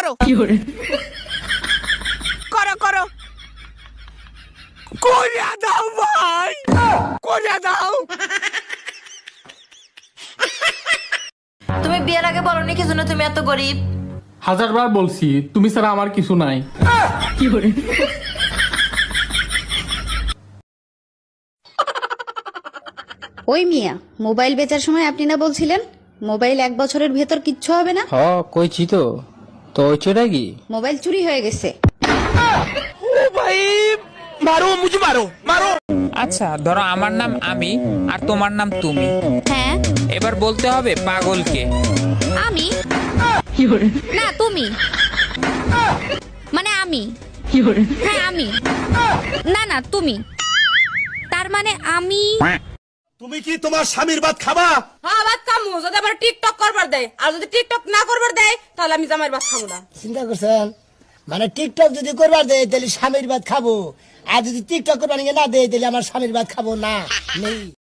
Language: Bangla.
করো করো করো করিয়া দাও ভাই, করিয়া দাও। তুমি বিয়ের আগে বলনি কি জন্য তুমি এত গরিব? 1000 বার বলছি তুমি ছাড়া আমার কিছু নাই। ওই মিয়া, মোবাইল বেচার সময় আপনি না বলছিলেন মোবাইল 1 বছরের ভেতর কিচ্ছু হবে না? কইছি তো, তো হইছেটা কি? মোবাইল চুরি হয়ে গেছে। ও ভাই মারো, মুঝে মারো মারো। আচ্ছা ধরো আমার নাম আমি আর তোমার নাম তুমি, হ্যাঁ এবার বলতে হবে পাগলকে। আমি না তুমি, মানে আমি, হ্যাঁ আমি, না না তুমি, তার মানে আমি। তুমি কি তোমার স্বামীর ভাত খাবা? হ্যাঁ ভাত খামু, যদি আবার টিকটক করবার দেয়, আর যদি টিকটক না করবার দেয় তাহলে আমি জামাইয়ের ভাত খাবো না। চিন্তা করছেন? মানে টিকটক যদি করবার দেয় তাহলে স্বামীর ভাত খাবো, আর যদি টিকটক করবার না দেয় তাহলে আমার স্বামীর ভাত খাবো না। নেই।